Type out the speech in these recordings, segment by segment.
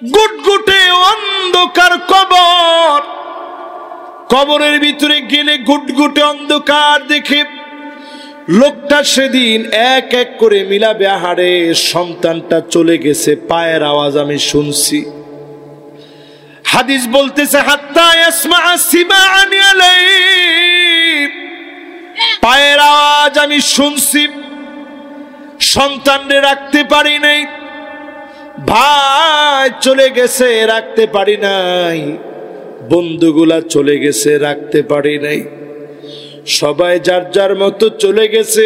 গুটগুটে অন্ধকার কবর, কবরের ভিতরে গেলে গুটগুটে অন্ধকার দেখে লোকটা সেদিন এক এক করে মিলাবে, আহারে সন্তানটা চলে গেছে, পায়ের আওয়াজ আমি শুনছি। হাদিস বলতেছে হাত্তা ইয়াসমা সিমাআন আলাইহি, পায়ের আওয়াজ আমি শুনছি, সন্তানরে রাখতে পারি নাই, ভাই চলে গেছে রাখতে পারি নাই, বন্ধুগুলা চলে গেছে রাখতে পারি নাই, সবাই যার যার মতো চলে গেছে,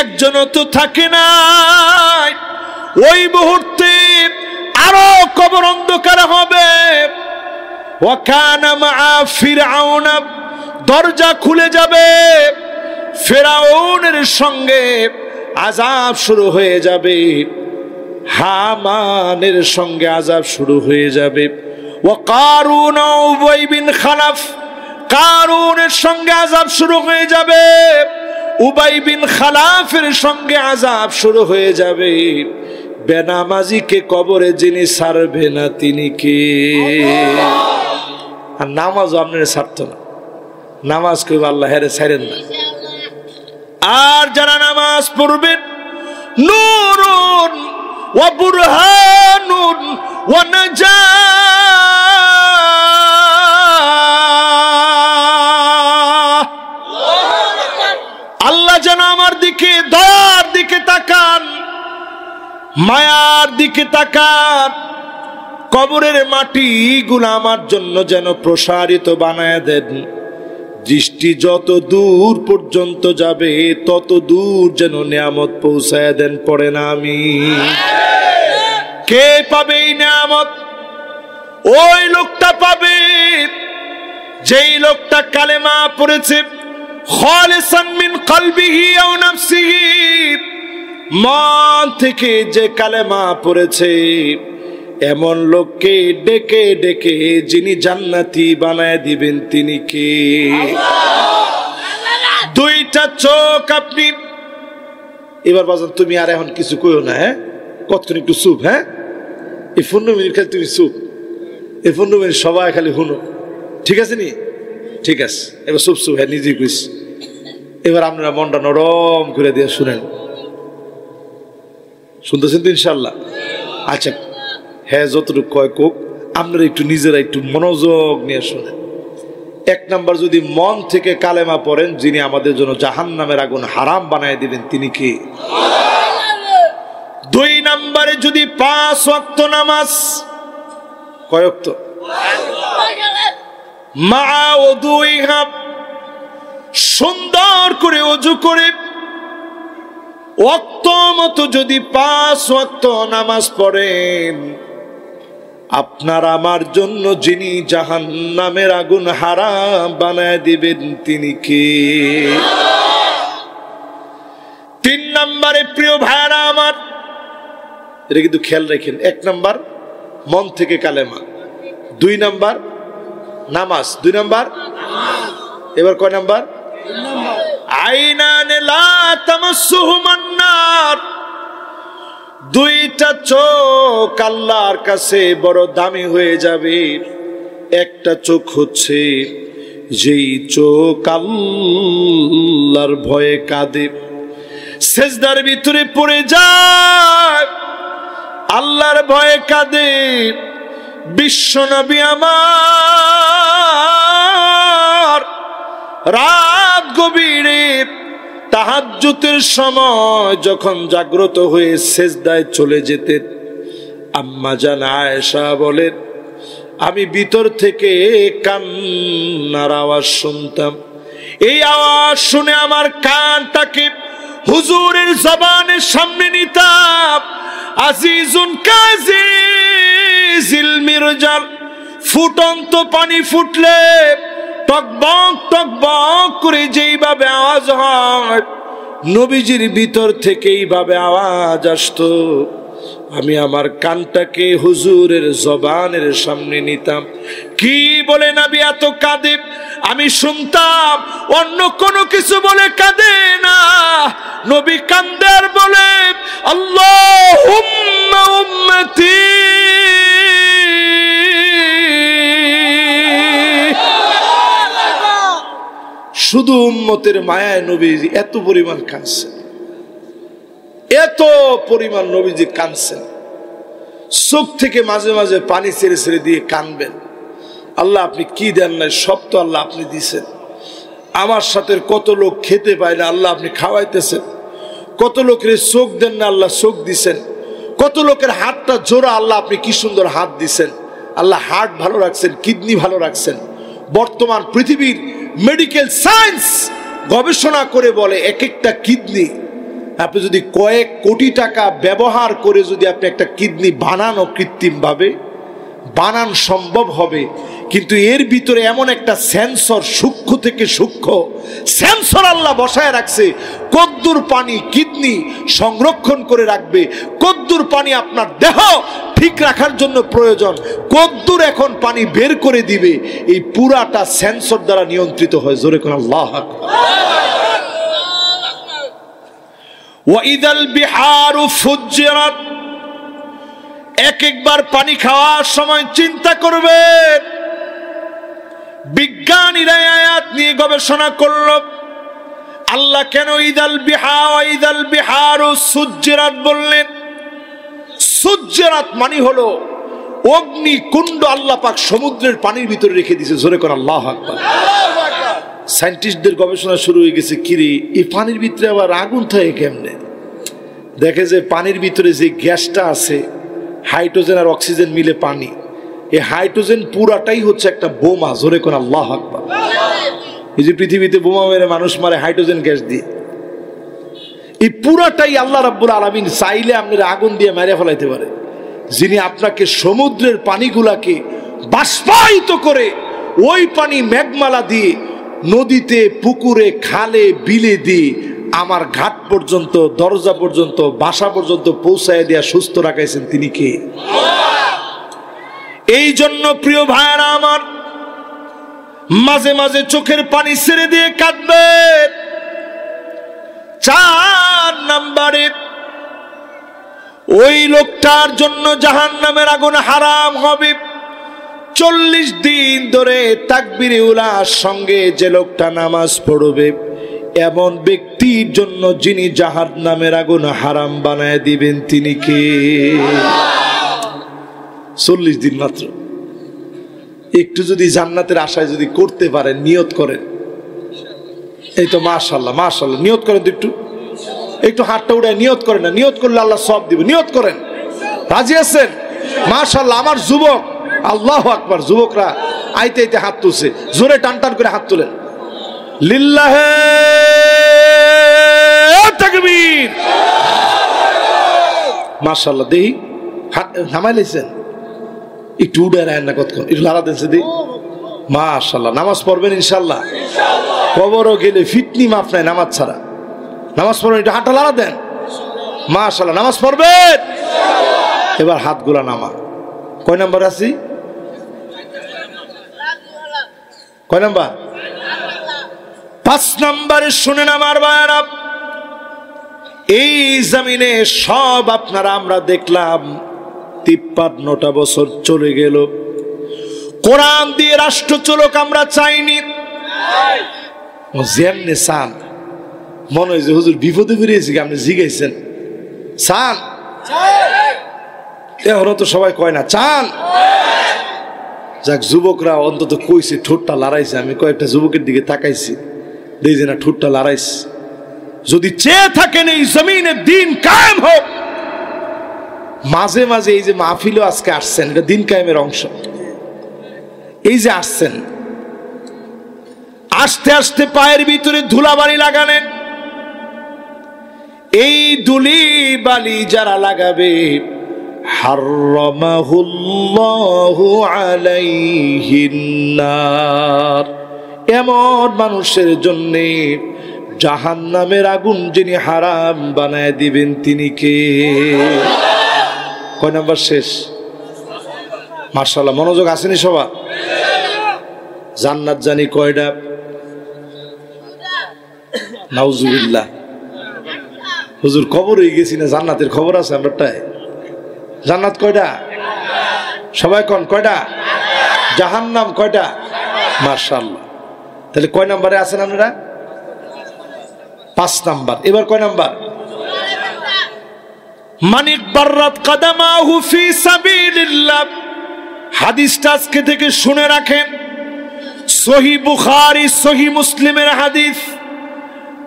একজনও তো থাকে নাই। ওই মুহূর্তে আরো কবর অন্ধকার হবে। ওয়াকানা মা ফিরআউন, দরজা খুলে যাবে, ফিরআউনের সঙ্গে আযাব শুরু হয়ে যাবে, হামানের সঙ্গে আযাব শুরু হয়ে যাবে। ওয়া কারুন উবাই বিন খালাফ, কারুনের সঙ্গে আযাব শুরু হয়ে যাবে, উবাই বিন খালাফের সঙ্গে আযাব শুরু হয়ে যাবে। বেনামাজিকে কবরে যিনি ছাড়বে না তিনি কে? আর নামাজও আপনার ছাড়তো না, নামাজ কেউ আল্লাহ হেরে ছাড়েন না। আর যারা নামাজ পড়বেন, নূরুন ওয়া বুরহানুন ওয়া নাজাহ, আল্লাহ যেন আমার দিকে দয়ার দিকে তাকান, মায়ার দিকে তাকান, কবরের মাটিগুলো আমার জন্য যেন প্রসারিত বানায় দেন, দৃষ্টি যত দূর পর্যন্ত যাবে তত দূর যেন নিয়ামত পৌঁছায় দেন। পড়ে না আমি, কে পাবে এই নিয়ামত? ওই লোকটা পাবে যেই লোকটা কালেমা পড়েছে, খালিসান মিন কলবিহি আও নাফসিহি, মন থেকে যে কালেমা পড়েছে, এমন লোককে ডেকে ডেকে যিনি জান্নাতি বানায় দিবেন তিনি কে? দুইটা চোখ আপনি, এবার বাজান তুমি আর এখন কিছু কইও না, হ্যাঁ কতক্ষণ একটু চুপ, হ্যাঁ এই 15 মিনিট খালি তুমি চুপ, এই 15 মিনিট সবাই খালি শুনো, ঠিক আছে নি? ঠিক আছে, এবার চুপ চুপ, হ্যাঁ নিজেই কইস। এবার আপনারা মনটা নরম করে দিয়ে শুনেন, শুনতেছেন তো ইনশাল্লাহ? আচ্ছা হ্যাঁ, যতটুকু কয় কোক, আপনারা একটু নিজেরা একটু মনোযোগ নিয়ে শোনেন। 1 নাম্বার, যদি মন থেকে কালেমা পড়েন, যিনি আমাদের জন্য জাহান্নামের আগুন হারাম বানায় দিবেন তিনি কি? 2 নাম্বারে যদি 5 ওয়াক্ত নামাজ, কয় ওয়াক্ত? মা ওযুইহা, সুন্দর করে ওযু করে ওয়াক্ত মতো যদি 5 ওয়াক্ত নামাজ পড়েন, আপনার আমার জন্য যিনি জাহান্নামের আগুন হারাম বানায় দিবেন তিনি কে? 3 নম্বরে প্রিয় ভাইরা আমার, এটা কিন্তু খেয়াল রাখেন, 1 নাম্বার মন থেকে কালেমা, 2 নাম্বার নামাজ, 2 নাম্বার, এবার কয় নাম্বার? আইনানে লা তামাসসুহুমান নার, 2টা চোখ আল্লাহর কাছে বড় দামি হয়ে যাবে। একটা চোখ হচ্ছে যেই চোখ আল্লাহর ভয়ে কাঁদে, সেজদার ভিতরে পড়ে যায়, আল্লাহর ভয়ে কাঁদে। বিশ্বনবী আমার রাত গভীরে তাহাজ্জুদের সময় যখন জাগ্রত হয়ে সেজদায় চলে যেতেন, আম্মা জান আয়েশা বলেন, আমি ভিতর থেকে কান্নার আওয়াজ শুনতাম। এই আওয়াজ শুনে আমার কানটাকে হুজুরের জবানের সামনে নিতাম। আজিজুন কাজিজিল মিরজাল, ফুটন্ত পানি ফুটলে টকবক টকবক করে যেইভাবে আওয়াজ হয়, নবীজির ভিতর থেকে এইভাবে আওয়াজ আসতো। আমি আমার কানটাকে হুজুরের জবানের সামনে নিতাম। কি বলে নবী এত কাঁদে, আমি শুনতাম। অন্য কোনো কিছু বলে কাঁদে না, নবী কান্দার বলে আল্লাহুম্মা উম্মতি শুধু উম্মতের মায়ায় নবীজি এত পরিমাণ কাঁদছেন, এত পরিমাণ নবীজি কাঁদছেন, চোখ থেকে মাঝে মাঝে পানি ছেড়ে ছেড়ে দিয়ে কাঁদবেন। আল্লাহ আপনি কি দেন নাই, সব তো আল্লাহ আপনি দিছেন। আমার সাথে কত লোক খেতে পায় না, আল্লাহ আপনি খাওয়াইতেছেন। কত লোকের চোখ দেন না, আল্লাহ চোখ দিছেন। কত লোকের হাতটা জোড়া, আল্লাহ আপনি কি সুন্দর হাত দিছেন। আল্লাহ হার্ট ভালো রাখছেন, কিডনি ভালো রাখছেন। বর্তমান পৃথিবীর মেডিকেল সায়েন্স গবেষণা করে বলে এক একটা কিডনি আপনি যদি কয়েক কোটি টাকা ব্যবহার করে যদি আপনি একটা কিডনি বানানো, কৃত্রিমভাবে বানান সম্ভব হবে, কিন্তু এর ভিতরে এমন একটা সেন্সর, সূক্ষ্ম থেকে সূক্ষ্ম সেন্সর আল্লাহ বসায় রাখছে। কদ্দুর পানি কিডনি সংরক্ষণ করে রাখবে, কদ্দুর পানি আপনার দেহ ঠিক রাখার জন্য প্রয়োজন, কদ্দুর এখন পানি বের করে দিবে, এই পুরাটা সেন্সর দ্বারা নিয়ন্ত্রিত হয়। জোরে কোন আল্লাহু আকবার। ওয়াইদাল বিহারু ফুজ্জিরাত, এক একবার পানি খাওয়ার সময় চিন্তা করবেন। বিজ্ঞানীরা আয়াত নিয়ে গবেষণা করল, আল্লাহ কেন ইদাল বিহারু সুজ্জিরাত বললেন। সুজ্জিরাত মানে হলো অগ্নি কুণ্ড আল্লাহ পাক সমুদ্রের পানির ভিতরে রেখে দিয়েছে। জোরে করে আল্লাহু আকবার। সায়েন্টিস্টদের গবেষণা শুরু হয়ে গেছে, কিরে এই পানির ভিতরে আবার আগুন থাকে কেমনে? দেখে যে পানির ভিতরে যে গ্যাসটা আছে, হাইড্রোজেন আর অক্সিজেন মিলে পানি, এই হাইড্রোজেন পুরাটাই হচ্ছে একটা বোমা। জোরে কোন আল্লাহু আকবার। এই যে পৃথিবীতে বোমা মেরে মানুষ মারে হাইড্রোজেন গ্যাস দিয়ে, এই পুরাটাই আল্লাহ রাব্বুল আলামিন চাইলে আপনার আগুন দিয়ে মেরে ফেলাইতে পারে। যিনি আপনাকে সমুদ্রের পানিগুলাকে বাষ্পায়িত করে ওই পানি মেঘমালা দিয়ে নদীতে, পুকুরে, খালে, বিলে দিয়ে আমার ঘাট পর্যন্ত, দরজা পর্যন্ত, বাসা পর্যন্ত পৌঁছায় দেয়া সুস্থ রাখাইছেন, তিনি কে? এই জন্য প্রিয় ভাইরা আমার, মাঝে মাঝে চোখের পানি ছেড়ে দিয়ে কাঁদবেন। 4 নম্বরে, ওই লোকটার জন্য জাহান্নামের আগুন হারাম হবে। 40 দিন ধরে তাকবীরে উলার সঙ্গে যে লোকটা নামাজ পড়বে, এমন ব্যক্তির জন্য যিনি জাহান্নামের আগুন হারাম বানায় দিবেন, তিনি কে? 40 দিন মাত্র। একটু যদি জান্নাতের আশায় যদি করতে পারেন, নিয়ত করেন, এই তো মাশাআল্লাহ মাশাআল্লাহ, নিয়ত করেন তো, একটু হাতটা উড়ায় নিয়ত করেন না, নিয়ত করলে আল্লাহ সব দিবে। নিয়ত করেন, রাজি আছেন? মাশাআল্লাহ। আমার যুবক, আল্লাহু আকবার, যুবকরা আইতে আইতে হাত তুলছে, জোরে টান টান করে হাত তুলেন। লিল্লাহে তাকবীর, মাশাআল্লাহ। দেখি হাত নামাই লাইছেন, একটু উড়ে রাখেন না, কতক্ষণ একটু লাড়া দেন দিই। মাশাআল্লাহ। নামাজ পড়বেন ইনশাআল্লাহ। কবরও গেলে ফিটনি মাফ নাই নামাজ ছাড়া। নামাজ পড়বেন, একটু হাতটা লাড়া দেন। মাশাআল্লাহ, নামাজ পড়বেন। এবার হাতগুলা নামা। কয় নাম্বার আছি? কয় নাম্বার? 5 নম্বরে শুনেন আমার ভাইরা, এই জমিনে সব আপনারা আমরা দেখলাম 53টা বছর চলে গেল, কোরআন দিয়ে রাষ্ট্র চলুক আমরা চাইনি। যেমনি চান, মনে হয় যে হুজুর বিপদে ফিরেছি, আপনি জিগাইছেন চান? এখনো তো সবাই কয় না চান। যাক, যুবকরা অন্তত কইছে, ঠোঁটটা লড়াইছে। আমি কয়েকটা যুবকের দিকে তাকাইছি, দেখছি না ঠোঁটটা লড়াইছে। যদি চেয়ে থাকেন এই জমিনে দিন কায়েম হোক, মাঝে মাঝে এই যে মাহফিলও আজকে আসছেন, এটা দিন কায়েমের অংশ। এই যে আসছেন, আস্তে আস্তে পায়ের ভিতরে ধুলাবালি লাগালেন। এই ধুলি বালি যারা লাগাবে, হারামাহুল্লাহু আলাইহিন নার, এমন মানুষের জন্য জাহান্নামের আগুন যিনি হারাম বানায় দিবেন, তিনি কে? কয় নাম্বার শেষ? মাশাআল্লাহ, মনোযোগ আসেনি সবার? জান্নাত জানি কয়টা? নাউজুবিল্লাহ। হুজুর খবর হয়ে গেছি না, জান্নাতের খবর আছে আমরাটায়। জান্নাত কয়টা? সবাই কোন কয়টা? জাহান্নাম কয়টা? মাশাআল্লাহ। তাহলে কয় নাম্বারে আছেন আপনারা? 5 নাম্বার। এবার কয় নাম্বার? মানিক বাররাত কাদামাহু ফি সাবিলিল্লাহ। হাদিসটা আজকে থেকে শুনে রাখেন, সহিহ বুখারী সহিহ মুসলিমের হাদিস।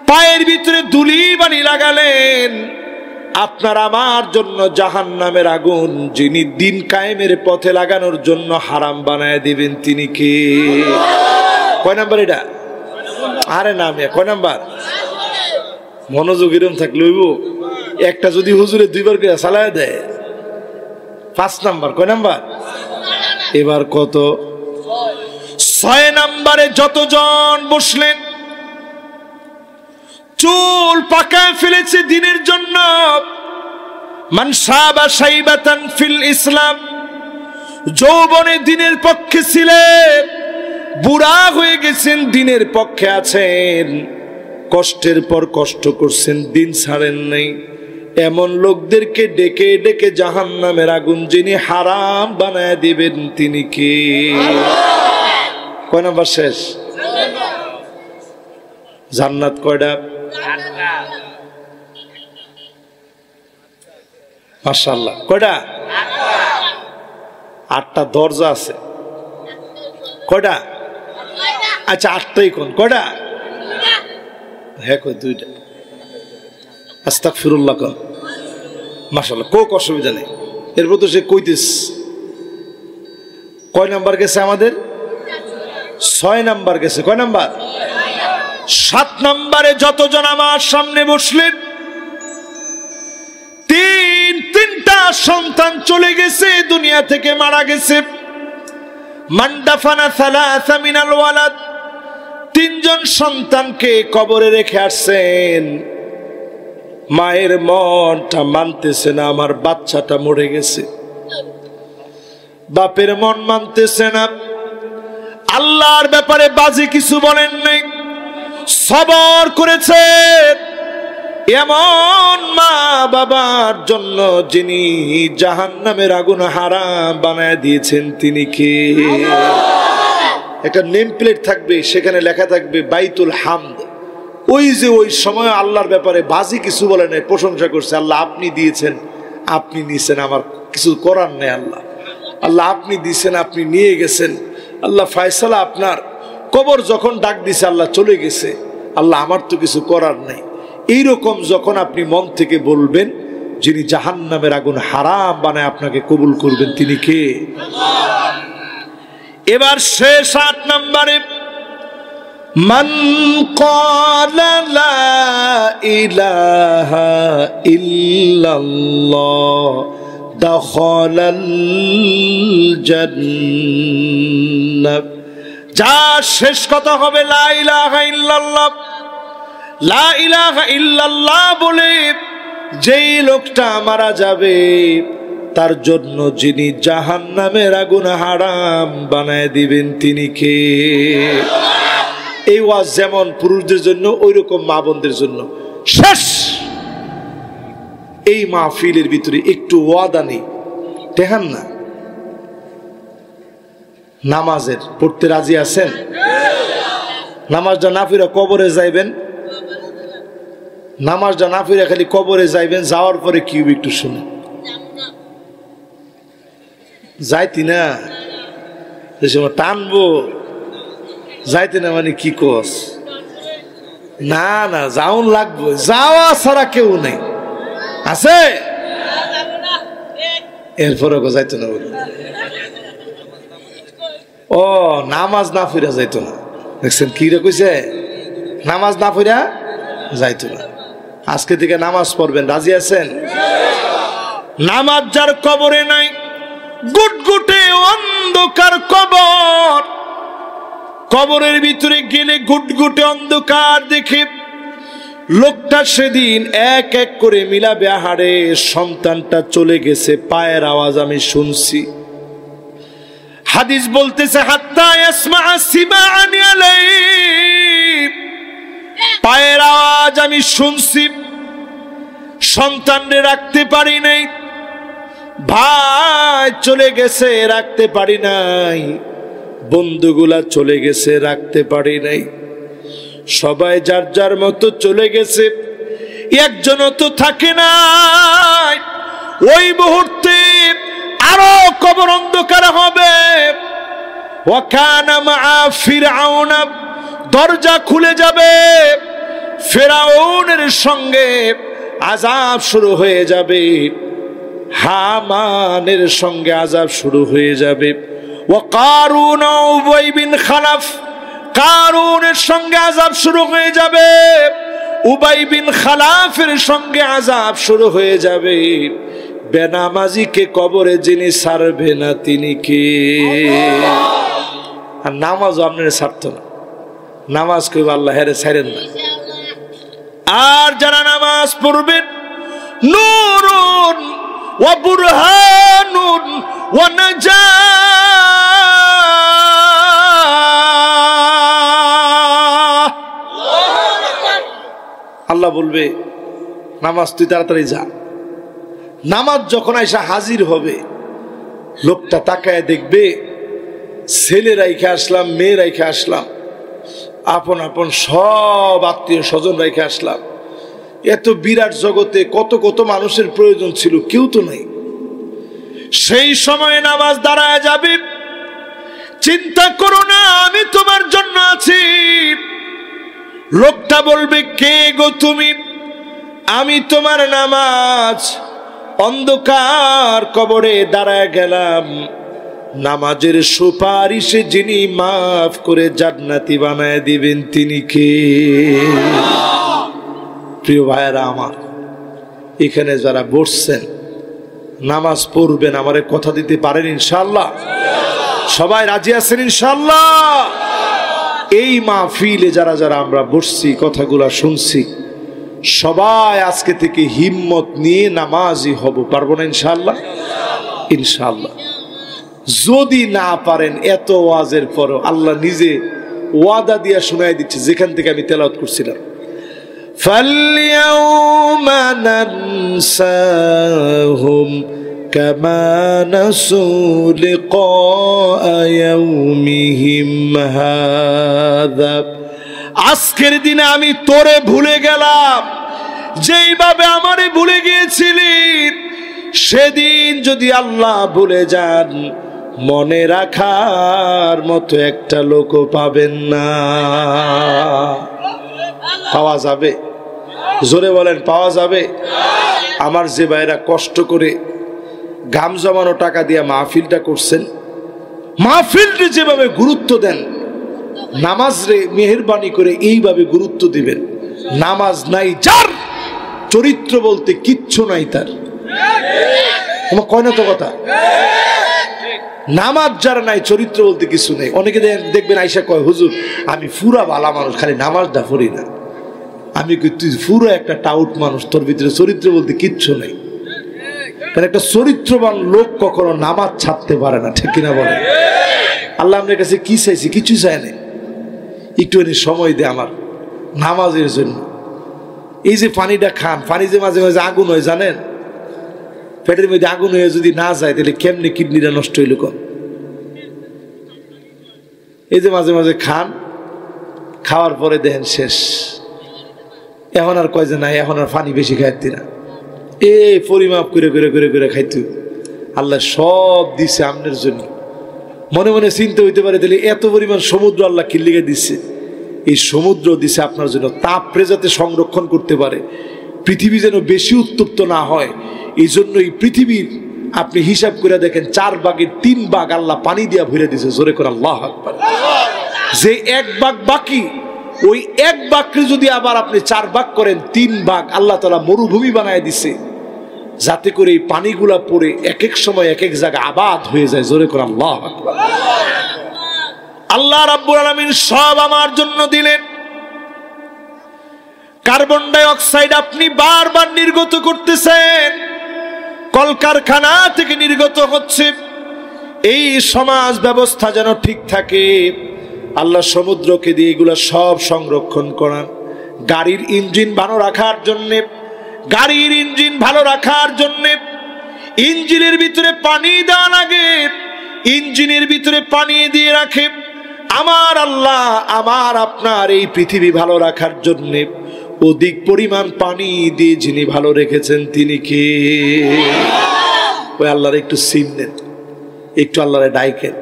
পায়ের ভিতরে ধুলি বালি লাগালেন, আপনার আমার জন্য জাহান্নামের আগুন যিনি দিন কায়েমের পথে লাগানোর জন্য হারাম বানায় দিবেন তিনি কে? কয় নাম্বার এটা? আরে না মিয়া, কয় নাম্বার? মনোযোগ এরম থাকলে হইব, একটা যদি হুজুরে 2 বার করে চালায় দেয়। 5 নাম্বার। কয় নাম্বার? এবার কত? 6 নাম্বারে যতজন বসলেন চুল পাকায় ফেলেছে দিনের জন্য, মান সাবা শাইবাতান ফিল ইসলাম, যৌবনে দিনের পক্ষে ছিলেন, বুড়া হয়ে গেছেন দিনের পক্ষে আছেন, কষ্টের পর কষ্ট করছেন, দিন ছাড়েন নাই, এমন লোকদেরকে ডেকে ডেকে জাহান্নামের আগুন যিনি হারাম বানায় দিবেন তিনি কে? কয় নাম্বার শেষ? জান্নাত কয়টা? মাশাআল্লাহ, কয়টা? 8টা দরজা আছে। কয়টা? আচ্ছা 8টাই কোন? কয়টা? হ্যাঁ কই 2টা। আস্তাগফিরুল্লাহ কোন? মাশাআল্লাহ, কোক অসুবিধা নেই। এরপর তো সে কইতেস। কয় নাম্বার গেছে আমাদের? 6 নাম্বার গেছে। কয় নাম্বার? 7 নাম্বারে যতজন আমার সামনে বসলেন, তিনটা সন্তান চলে গেছে, দুনিয়া থেকে মারা গেছে। মান্দাফানা সালাসা মিনাল ওয়ালাদ, 3 জন সন্তানকে কবরে রেখে আসছেন। মায়ের মনটা মানতেছে না আমার বাচ্চাটা মরে গেছে, বাপের মন মানতেছে না। আল্লাহর ব্যাপারে বাজে কিছু বলেন নাই, সবর করেছেন। এমন মা বাবার জন্য যিনি জাহান্নামের আগুন হারাম বানায় দিয়েছেন তিনি কে? একটা নেম প্লেট থাকবে, সেখানে লেখা থাকবে বাইতুল হামদ। ওই যে ওই সময় আল্লাহর ব্যাপারে বাজে কিছু বলে নাই, প্রশংসা করছে। আল্লাহ আপনি দিয়েছেন, আপনি নিয়েছেন, আমার কিছু করার নেই। আল্লাহ আল্লাহ আপনি দিয়েছেন, আপনি নিয়ে গেছেন, আল্লাহ ফায়সালা আপনার। কবর যখন ডাক দিছে আল্লাহ চলে গেছে, আল্লাহ আমার তো কিছু করার নেই। এইরকম যখন আপনি মন থেকে বলবেন, যিনি জাহান্নামের আগুন হারাম বানায় আপনাকে কবুল করবেন তিনি কে? এবার শেষ 8 নম্বরে, মান ক্বালা লা ইলাহা ইল্লাল্লাহ দাখালাল জান্নাহ। যা শেষ কথা হবে লা ইলাহা ইল্লাল্লাহ। লা ইলাহা ইল্লাল্লাহ বলে যেই লোকটা মারা যাবে, তার জন্য যিনি জাহান্নামের আগুন হারাম বানায় দিবেন তিনি কে? এই ওয়াজ যেমন পুরুষদের জন্য, ওই রকম মা বোনদের জন্য শেষ। এই মাহফিলের ভিতরে একটু ওয়াদা নেই, টেহান না। নামাজের পড়তে রাজি আছেন? নামাজটা না ফিরে কবরে যাইবেন, নামাজটা না ফিরে খালি কবরে যাইবেন। যাওয়ার পরে কি একটু শুনে যাইতি না, টানবো যাইতে না মানে কি কস? না না, যাওন লাগবে, যাওয়া ছাড়া কেউ নেই আছে। এরপরে যাইতো না, ও নামাজ না ফিরা যাইতো না। দেখছেন কি রে কইছে? নামাজ না ফিরা যাইতো না। আজকে থেকে নামাজ পড়বেন, রাজি আছেন? নামাজ যার কবরে নাই, গুটগুটে অন্ধকার কবর, কবরের ভিতরে গেলে গুটগুটে অন্ধকার দেখে লোকটা সেদিন এক এক করে মিলাবে, আহারে সন্তানটা চলে গেছে, পায়ের আওয়াজ আমি শুনছি। হাদিস বলতেছে হাত্তা ইয়াসমা সিমাআন আলাইহি, পায়ের আওয়াজ আমি শুনছি, সন্তানরে রাখতে পারি নাই, ভাই চলে গেছে রাখতে পারি নাই, বন্ধুগুলা চলে গেছে, রাখতে পারি নাই, সবাই যার যার মতো চলে গেছে, একজনও তো থাকে নাই। ওই মুহূর্তে আরো কবর অন্ধকার হবে। ওয়াকানা মা ফিরআউন, দরজা খুলে যাবে, ফিরআউনের সঙ্গে আযাব শুরু হয়ে যাবে, হামানের সঙ্গে আযাব শুরু হয়ে যাবে। ওয়া কারুন উবাই বিন খালাফ, কারুনের সঙ্গে আযাব শুরু হয়ে যাবে, উবাই বিন খালাফের সঙ্গে আযাব শুরু হয়ে যাবে। বেনামাজিকে কবরে যিনি ছাড়বে না তিনি কে? আর নামাজও আপনার ছাড়তো না, নামাজ কেউ আল্লাহ হেরে ছাড়েন না। আর যারা নামাজ পড়বেন, নূরুন ওয়া বুরহানুন ওয়া নাজাহ, আল্লাহ বলবে নামাজ তুই তাড়াতাড়ি যা। নামাজ যখন আইসা হাজির হবে, লোকটা তাকায় দেখবে ছেলে রাইখে আসলাম, মেয়ে রাইখে আসলাম, আপন আপন সব আত্মীয় স্বজন রাইখে আসলাম। এত বিরাট জগতে কত কত মানুষের প্রয়োজন ছিল, কেউ তো নাই। সেই সময় নামাজ দাঁড়ায় যাবে, চিন্তা করো না আমি তোমার জন্য আছি। লোকটা বলবে কে গো তুমি? আমি তোমার নামাজ, অন্ধকার কবরে দাঁড়ায় গেলাম, নামাজের সুপারিশে যিনি মাফ করে জান্নাতি বানায় দিবেন তিনি কে? প্রিয় ভাইয়েরা আমার, এখানে যারা বসছেন নামাজ পড়বেন, আমারে কথা দিতে পারেন ইনশাআল্লাহ? সবাই রাজি আছেন ইনশাআল্লাহ? এই মাহফিলে যারা যারা আমরা বসছি, কথাগুলা শুনছি, সবাই আজকে থেকে হিম্মত নিয়ে নামাজি হব, পারবো না ইনশাআল্লাহ? ইনশাআল্লাহ। যদি না পারেন, এত ওয়াজের পরও আল্লাহ নিজে ওয়াদা দিয়া শোনায় দিচ্ছে, যেখান থেকে আমি তেলাওয়াত করছিলাম, ফালইয়াউমা নানসাহুম কামা নাসু লিকা ইয়াউমিহিম হাযা, আজকের দিনে আমি তোরে ভুলে গেলাম, যেইভাবে আমারে ভুলে গিয়েছিলি, সেদিন যদি আল্লাহ ভুলে যান, মনে রাখার মতো একটা লোকও পাবেন না। পাওয়া যাবে? জোরে বলেন, পাওয়া যাবে? আমার যে ভাইরা কষ্ট করে ঘাম জমানো টাকা দিয়ে মাহফিলটা করছেন, মাহফিলটা যেভাবে গুরুত্ব দেন, নামাজ রে মেহেরবানি করে এইভাবে গুরুত্ব দিবেন। নামাজ নাই যার, চরিত্র বলতে কিচ্ছু নাই তার। তোমার কয় না তো কথা? নামাজ যার নাই, চরিত্র বলতে কিছু নেই। অনেকে দেখবেন আইসা কয়, হুজুর আমি পুরা ভালা মানুষ, খালি নামাজটা পড়ি না। আমি কই তুই পুরো একটা টাউট মানুষ, তোর ভিতরে চরিত্র বলতে কিচ্ছু নেই। কারণ একটা চরিত্রবান লোক কখনো নামাজ ছাড়তে পারে না, ঠিক কিনা বলে? আল্লাহ আপনার কাছে কি চাইছি? কিছু চাই না, একটুখানি সময় দে আমার নামাজের জন্য। এই যে পানিটা খান, পানি যে মাঝে মাঝে আগুন হয় জানেন? পেটের মধ্যে আগুন হয়ে যদি না যায়, তাহলে কেমনি কিডনিটা নষ্ট হইল কম? এই যে মাঝে মাঝে খান, খাওয়ার পরে দেখেন শেষ, এখন আর কয় যে নাই, এখন আর পানি বেশি খাইতি না, এই পরিমাপ করে করে করে করে খাইতে। আল্লাহ সব দিছে আপনার জন্য। মনে মনে চিন্তা হইতে পারে, তাহলে এত পরিমাণ সমুদ্র আল্লাহ কি লিগে দিচ্ছে? এই সমুদ্র দিছে আপনার জন্য, তাপরে যাতে সংরক্ষণ করতে পারে, পৃথিবী যেন বেশি উত্তপ্ত না হয়। এই জন্য এই পৃথিবীর আপনি হিসাব করে দেখেন, 4 ভাগের 3 ভাগ আল্লাহ পানি দিয়া ভরে দিছে। জোরে করে আল্লাহু আকবার। যে 1 ভাগ বাকি, ওই 1 ভাগকে যদি আবার আপনি 4 ভাগ করেন, 3 ভাগ আল্লাহ তাআলা মরুভূমি বানায় দিছে, যাতে করে এই পানিগুলা পড়ে এক এক সময় এক এক জায়গায় আবাদ হয়ে যায়। জোরে করে আল্লাহু আকবার। আল্লাহ রাব্বুল আলামিন সব আমার জন্য দিলেন। কার্বন ডাই অক্সাইড আপনি বারবার নির্গত করতেছেন, কলকারখানা থেকে নির্গত হচ্ছে। এই সমাজ ব্যবস্থা যেন ঠিক থাকে, আল্লাহ সমুদ্রকে দিয়ে এগুলা সব সংরক্ষণ করান। গাড়ির ইঞ্জিন ভালো রাখার জন্যে, গাড়ির ইঞ্জিন ভালো রাখার জন্যে ইঞ্জিনের ভিতরে পানি দেওয়া লাগে, ইঞ্জিনের ভিতরে পানি দিয়ে রাখে। আমার আল্লাহ আমার আপনার এই পৃথিবী ভালো রাখার জন্য অধিক পরিমাণ পানি দিয়ে যিনি ভালো রেখেছেন তিনি কে? ওই আল্লাহর একটু সিন নেন, একটু আল্লাহরে ডাইকেন।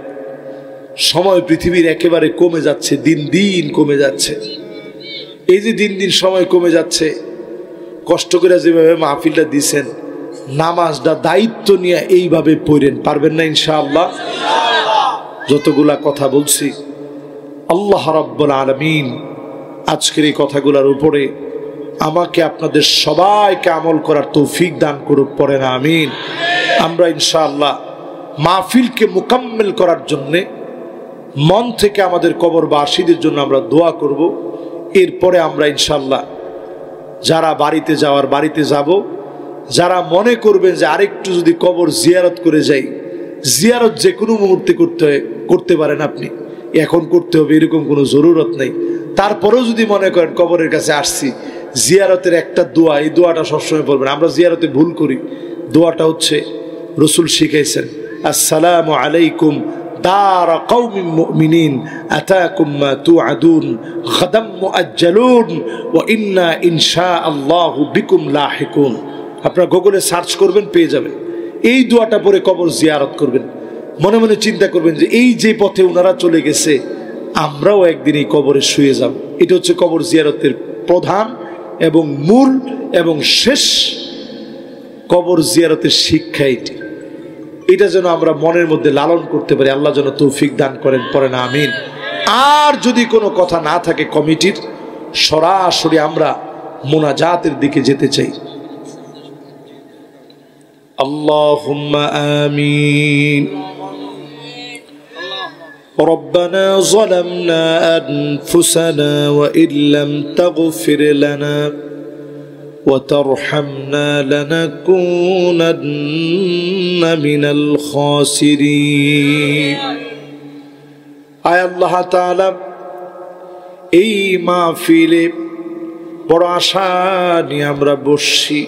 সময় পৃথিবীর একেবারে কমে যাচ্ছে, দিন দিন কমে যাচ্ছে। এই যে দিন দিন সময় কমে যাচ্ছে, কষ্ট করে যেভাবে মাহফিলটা দিছেন, নামাজটা দায়িত্ব নিয়ে এইভাবে পড়েন, পারবেন না ইনশাআল্লাহ? যতগুলা কথা বলছি আল্লাহ রাব্বুল আলামিন আজকের এই কথাগুলোর উপরে আমাকে আপনাদের সবাইকে আমল করার তৌফিক দান করুক, পড়েন আমিন। আমরা ইনশাআল্লাহ মাহফিলকে মুকাম্মেল করার জন্যে মন থেকে আমাদের কবরবাসীদের জন্য আমরা দোয়া করব। এরপরে আমরা ইনশাআল্লাহ যারা বাড়িতে যাওয়ার বাড়িতে যাব, যারা মনে করবেন যে আরেকটু যদি কবর জিয়ারত করে যাই, জিয়ারত যে কোনো মুহূর্তে করতে পারেন আপনি, এখন করতে হবে এরকম কোনো জরুরত নেই। তারপরেও যদি মনে করেন কবরের কাছে আসছি, জিয়ারতের একটা দোয়া, এই দোয়াটা সবসময় বলবেন। আমরা জিয়ারতে ভুল করি, দোয়াটা হচ্ছে রসুল শিখাইছেন, আসসালামু আলাইকুম দার কওমিন মুমিনিন আতাকুম মা তুআদুন গাদাম মুআজ্জালুন ওয়া ইন্না ইনশাআল্লাহু বিকুম লাহিকুন। আপনারা গুগলে সার্চ করবেন, পেয়ে যাবেন। এই দোয়াটা পরে কবর জিয়ারত করবেন, মনে মনে চিন্তা করবেন যে এই যে পথে ওনারা চলে গেছে আমরাও একদিন এই কবরে শুয়ে যাব। এটা হচ্ছে কবর জিয়ারতের প্রধান এবং মূল এবং শেষ কবর জিয়ারতের শিক্ষা। এটা যেন আমরা মনের মধ্যে লালন করতে পারি, আল্লাহ যেন তৌফিক দান করেন, পড়েন আমিন। আর যদি কোনো কথা না থাকে কমিটির, সরাসরি আমরা মুনাজাতের দিকে যেতে চাই। আল্লাহুম্মা আমিন। ربنا ظلمنا أنفسنا وإن لم تغفر لنا وترحمنا لنكونن من الخاسرين। আয় আল্লাহ তাআলা, এই মাহফিলে বড় আশা নিয়ে আমরা বসছি।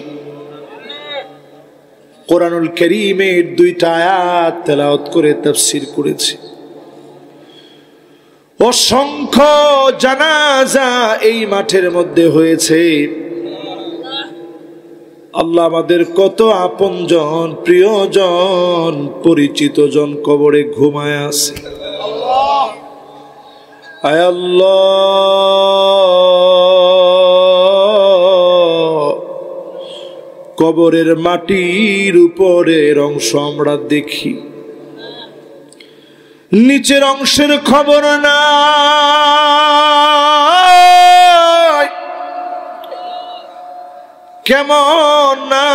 কোরআনুল কারীমের 2টা আয়াত তেলাওয়াত করে তাফসীর করেছি। অসংখ্য জানাজা এই মাঠের মধ্যে হয়েছে। আল্লাহ আমাদের কত আপনজন, প্রিয়জন, পরিচিত জন কবরে ঘুমায় আছে। আয় আল্লাহ, কবরের মাটির উপরের অংশ আমরা দেখি, নিচের অংশের খবর নাই। কেমন না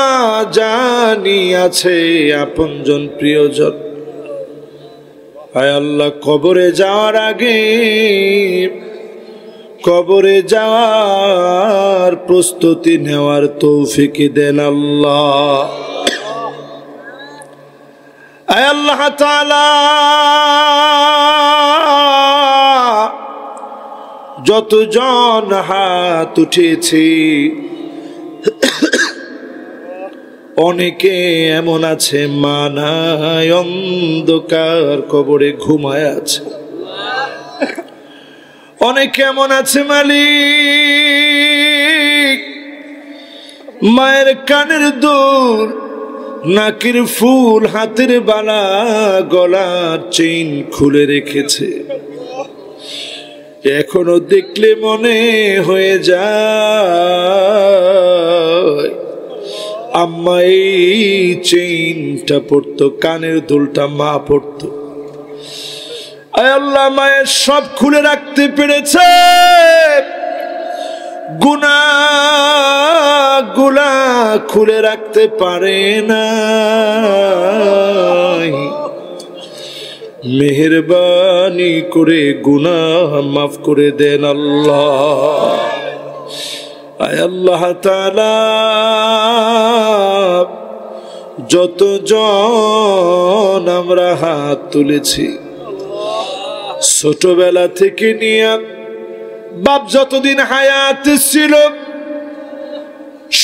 জানি আছে আপনজন, প্রিয়জন। আয় আল্লাহ, কবরে যাওয়ার আগে, কবরে যাওয়ার প্রস্তুতি নেওয়ার তৌফিক দেন আল্লাহ। আয় আল্লাহ তাআলা, যতজন হাত উঠেছে অনেকে এমন আছে মা নাই, অন্ধকার কবরে ঘুমায় আছে। অনেকে এমন আছে মালিক, মায়ের কানের দুল, নাকের ফুল, হাতের বালা, গলার চেইন খুলে রেখেছে। এখনো দেখলে মনে হয়ে যায় আম্মা এই চেইনটা পড়তো, কানের দুলটা মা পড়তো। আয় আল্লাহ, মায়ের সব খুলে রাখতে পেরেছে, গুনাহগুলা খুলে রাখতে পারে না। মেহেরবানি করে গুনাহ মাফ করে দেন আল্লাহ। আয় আল্লাহ তাআলা, যতজন আমরা হাত তুলেছি ছোটবেলা থেকে নিয়ে বাপ যতদিন হায়াত ছিল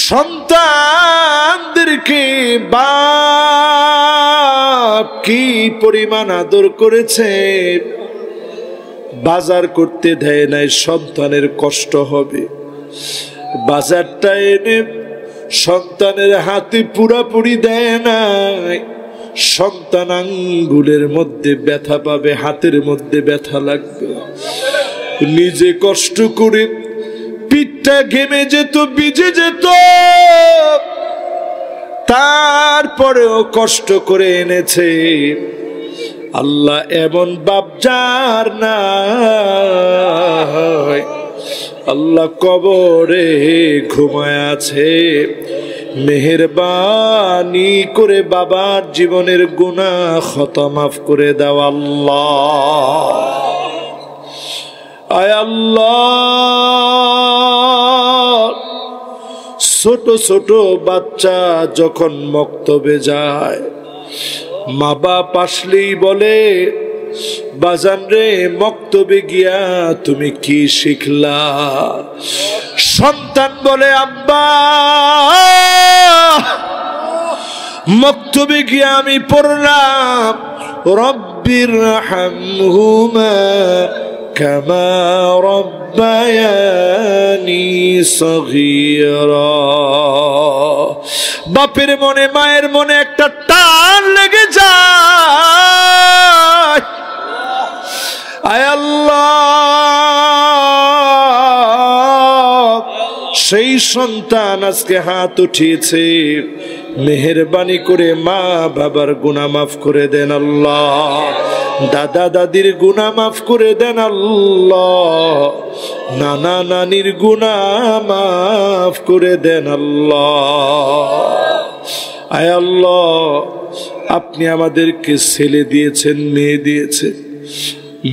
সন্তানদেরকে বাপ কি পরিমাণ আদর করেছে, বাজার করতে দেয় নাই, সন্তানের কষ্ট হবে। বাজারটা এনে সন্তানের হাতে পুরাপুরি দেয় নাই, সন্তান আঙ্গুলের মধ্যে ব্যথা পাবে, হাতের মধ্যে ব্যথা লাগবে। নিজে কষ্ট করে পিঠটা ঘেমে যেত, ভিজে যেত, তারপরেও কষ্ট করে এনেছে। আল্লাহ এমন বাপ যার নাই, আল্লাহ কবরে ঘুমায় আছে, মেহেরবানি করে বাবার জীবনের গুনাহ খতা মাফ করে দাও আল্লাহ। আয় আল্লাহ, ছোট ছোট বাচ্চা যখন মক্তবে যায়, মা বাপ আসলেই বলে, বাজান রে মক্তবে গিয়া তুমি কি শিখলা? সন্তান বলে, আব্বা মক্তবে গিয়া আমি পড়লাম রব্বির হামহুমা কামা রব্বায়ানি সগীরা। বাপের মনে মায়ের মনে একটা টান লেগে যায়। আয় আল্লাহ, সেই সন্তান আজকে হাত উঠিয়েছে, মেহেরবানি করে মা বাবার গুনাহ মাফ করে দেন আল্লাহ, দাদা দাদির গুনাহ মাফ করে দেন আল্লাহ, নানা নানির গুনাহ মাফ করে দেন আল্লাহ। আয় আল্লাহ, আপনি আমাদেরকে ছেলে দিয়েছেন, মেয়ে দিয়েছেন,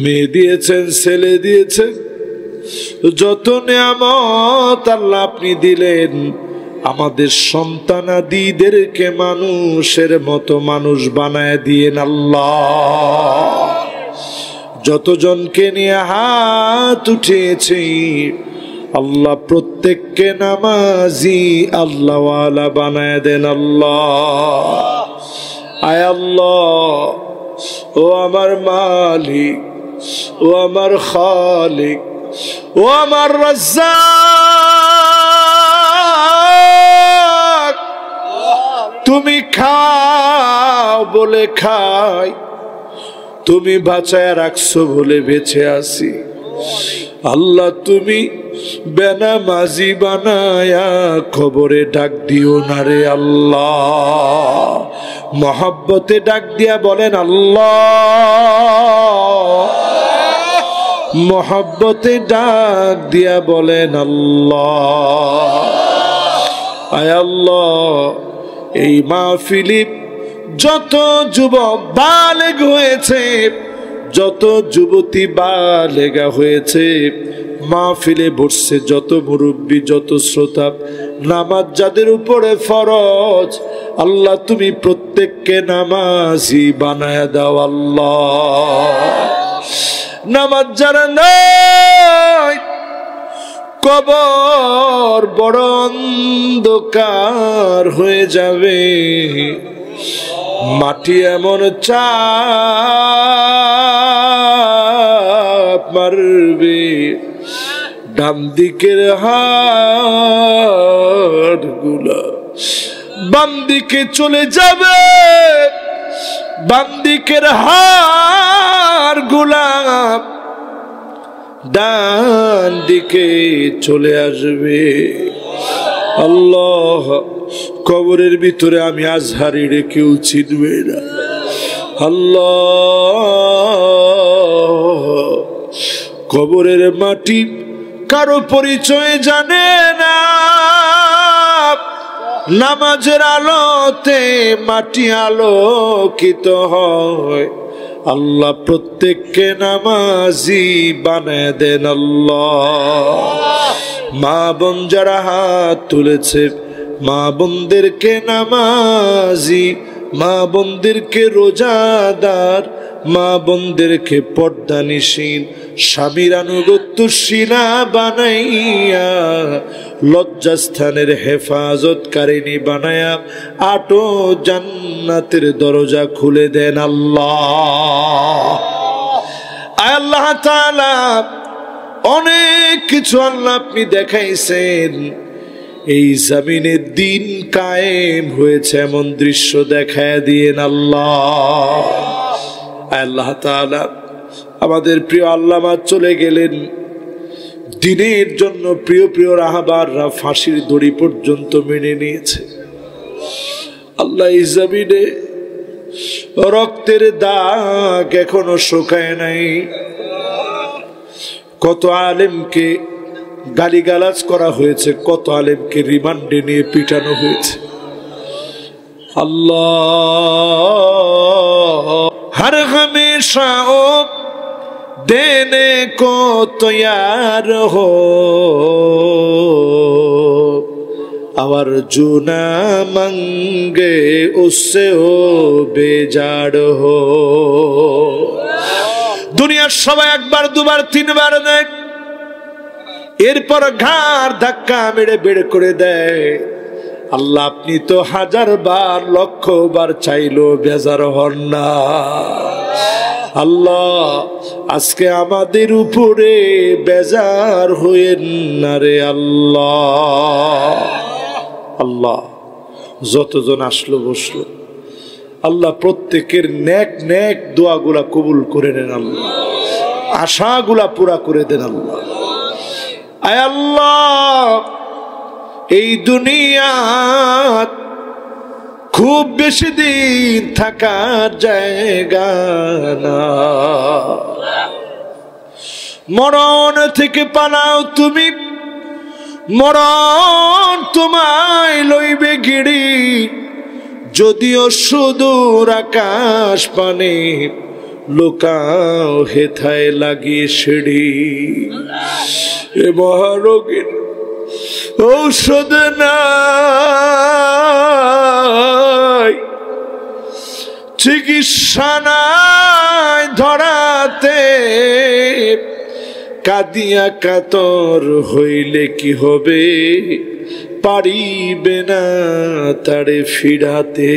মেয়ে দিয়েছেন, ছেলে দিয়েছেন, যত নিয়ামত আল্লাহ আপনি দিলেন, আমাদের সন্তানাদিদেরকে মানুষের মতো মানুষ বানায় দিয়েন আল্লাহ। যতজনকে নিয়ে হাত উঠিয়েছি আল্লাহ, প্রত্যেককে নামাজি আল্লাহওয়ালা বানায় দেন আল্লাহ। আয় আল্লাহ, ও আমার মালিক, ও আমার খালিক, ও আমার রাজ্জাক, তুমি খাও বলে খাই, তুমি বাঁচায় রাখছো বলে বেঁচে আছি। আল্লাহ, তুমি বেনামাজি বানায়া খবরে ডাক দিও না রে আল্লাহ। মহব্বতে ডাক দিয়া বলেন আল্লাহ, মহব্বতে ডাক দিয়া বলেন আল্লাহ। আয় আল্লাহ, এই মাহফিলে যত যুবক বালেগ হয়েছে, যত যুবতী বালেগা হয়েছে, মাহফিলে বসছে যত মুরব্বী, যত শ্রোতা, নামাজ যাদের উপরে ফরজ, আল্লাহ তুমি প্রত্যেককে নামাজি বানায় দাও আল্লাহ। নামাজ যারা নাই, কবর বড় অন্ধকার হয়ে যাবে, মাটি এমন চাপ মারবে, ডান দিকের হাড় গুলা বাম দিকে চলে যাবে, বাম দিকের হাড় গুলা ডান দিকে চলে আসবে। আল্লাহ, কবরের ভিতরে আমি আজহারি রে কেউ চিনবে না আল্লাহ। কবরের মাটি কারো পরিচয় জানে না, নামাজের আলোতে মাটি আলোকিত হয়। আল্লাহ প্রত্যেককে নামাজি বানায় দেন আল্লাহ। মা বোন যারা হাত তুলেছে, মা বোনদেরকে নামাজি, মা বোনদেরকে রোজাদার, মা বোনদেরকে পর্দানিশীল স্বামীর আনুগত্যশীলা বানাইয়া লজ্জাস্থানের হেফাজতকারিনী বানায়া আটো জান্নাতের দরজা খুলে দেন আল্লাহ। আয় আল্লাহ তাআলা, অনেক কিছু আল্লাহ আপনি দেখাইছেন, এই জমিনে দিন কায়েম হয়েছে এমন দৃশ্য দেখায় দিয়েন আল্লাহ। আল্লাহ তাআলা, আমাদের প্রিয় আল্লামা চলে গেলেন, দিনের জন্য প্রিয় প্রিয় রাহবাররা ফাঁসির দড়ি পর্যন্ত মেনে নিয়েছে। আল্লাহ, এই জমিনে রক্তের দাগ এখনো শুকায় নাই। কত আলেমকে গালিগালাজ করা হয়েছে, কত আলেমকে রিমান্ডে নিয়ে পিটানো হয়েছে। আল্লাহ, हर हमेशा ओ देने को तैयार हो, और जो ना मांगे उससे हो बेजार हो। দুনিয়ার সবাই একবার দুবার তিনবার দেয়, এরপর ঘাড় ধাক্কা মেরে বের করে দেয়। আল্লাহ, আপনি তো হাজার বার লক্ষ বার চাইলো বেজার হন না। আল্লাহ, আজকে আমাদের উপরে বেজার হইেন না রে আল্লাহ। আল্লাহ, যতজন আসলো বসলো, আল্লাহ প্রত্যেকের নেক নেক দোয়াগুলা কবুল করে নেন আল্লাহ, আশাগুলা পুরা করে দেন আল্লাহ। আয় আল্লাহ, এই দুনিয়াত খুব বেশি দিন থাকার জায়গা না, মরণ থেকে পালাও তুমি, মরণ তোমায় লইবে গিড়ি। যদিও সুদূর আকাশ পানে, লোকাও হেথায় লাগিয়ে সিঁড়ি। এ মহারোগের ঔষধ নাই, চিকিৎসা নাই ধরাতে। কাঁদিয়া কাতর হইলে কি হবে, পারিবে না তারে ফিরাতে।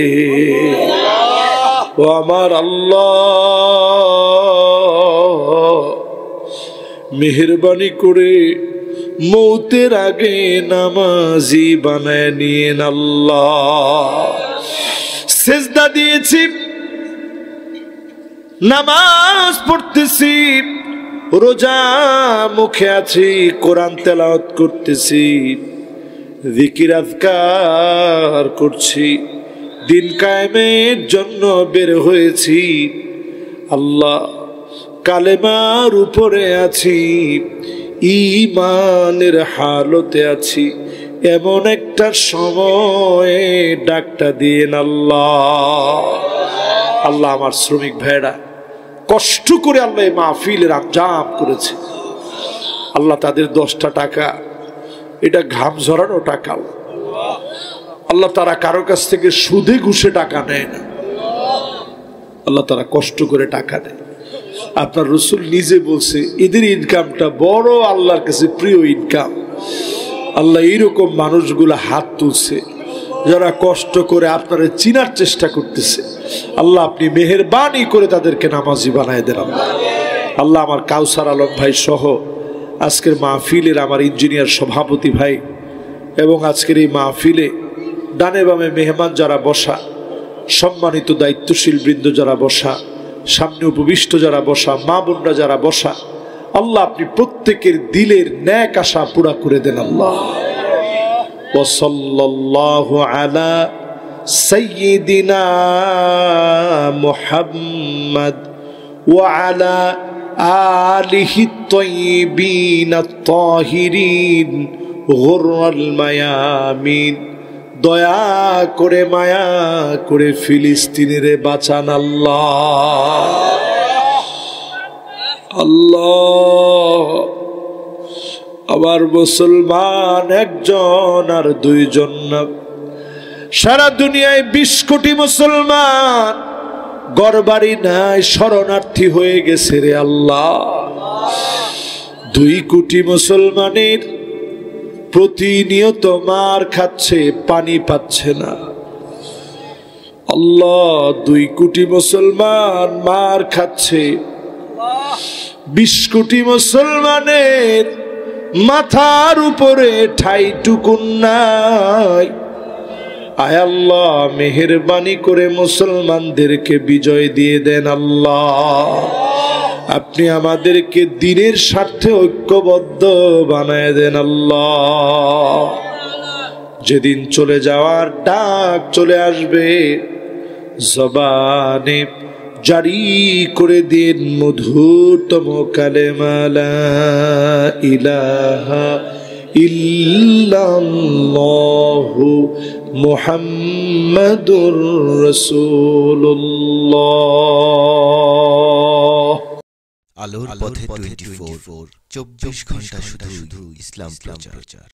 ও আমার আল্লাহ, মেহেরবানি করে মৌতের আগে নামাজি বানায় নিয়েন আল্লাহ। সেজদা দিয়েছি, নামাজ পড়তেছি, রোজা মুখে আছি, কোরআন তেলাওয়াত করতেছি, জিকির আজকার করছি, দিন কায়েমের জন্য বের হয়েছি। আল্লাহ, কালেমার উপরে আছি, ঈমানের হালতে আছি, এমন একটা সময়ে ডাকটা দিয়েন আল্লাহ। আল্লাহ, আমার শ্রমিক ভাইরা কষ্ট করে আল্লাহ এই মাহফিলের আঞ্জাম করেছে। আল্লাহ, তাদের 10টা টাকা এটা ঘাম ঝরানো টাকা। আল্লাহ, তারা কারো কাছ থেকে সুদে ঘুষে টাকা নেয় না। আল্লাহ, তারা কষ্ট করে টাকা দেয়। আপনার রসুল নিজে বলছে, এদের ইনকামটা বড় আল্লাহর কাছে প্রিয় ইনকাম। আল্লাহ, এইরকম মানুষগুলো হাত তুলছে যারা কষ্ট করে আপনারা চিনার চেষ্টা করতেছে। আল্লাহ, আপনি মেহেরবানি করে তাদেরকে নামাজি বানায় দেন আল্লাহ। আল্লাহ, আমার কাউসার আলম ভাই সহ আজকের মাহফিলের আমার ইঞ্জিনিয়ার সভাপতি ভাই এবং আজকের এই মাহফিলে ডানে বামে মেহমান যারা বসা, সম্মানিত দায়িত্বশীল বৃন্দ যারা বসা, সামনে উপবিষ্ট যারা বসা, মা বোনরা যারা বসা, আল্লাহ আপনি প্রত্যেকের দিলের ন্যাক আশা পুরা করে দেন আল্লাহ। ওয়া সাল্লাল্লাহু আলা সাইয়্যিদিনা মুহাম্মদ ওয়া আলা আলিহি তাইয়্যিবিন আত-তাহিরিন গুররাল মায়ামিন। দয়া করে মায়া করে ফিলিস্তিনের বাঁচান আল্লাহ। আল্লাহ, আবার মুসলমান একজন আর দুইজন না, সারা দুনিয়ায় 20 কোটি মুসলমান ঘরবাড়ি নাই, শরণার্থী হয়ে গেছে রে আল্লাহ। 2 কোটি মুসলমানের প্রতিনিয়ত মার খাচ্ছে, পানি পাচ্ছে না। আল্লাহ, 2 কোটি মুসলমান মার খাচ্ছে। 20 কোটি মুসলমানের মাথার উপরে ঠাইটুকুন নাই। আয় আল্লাহ, মেহেরবানি করে মুসলমানদেরকে বিজয় দিয়ে দেন আল্লাহ। আপনি আমাদেরকে দ্বীনের স্বার্থে ঐক্যবদ্ধ বানায় দেন আল্লাহ। যেদিন চলে যাওয়ার ডাক চলে আসবে, জবানে জারি করে দিন মধুরতম কালেমা লা ইলাহা ইল্লাল্লাহু মুহাম্মাদুর রাসূলুল্লাহ। আলোর পথে 24 24 ঘন্টা শুধু ইসলাম প্রচার।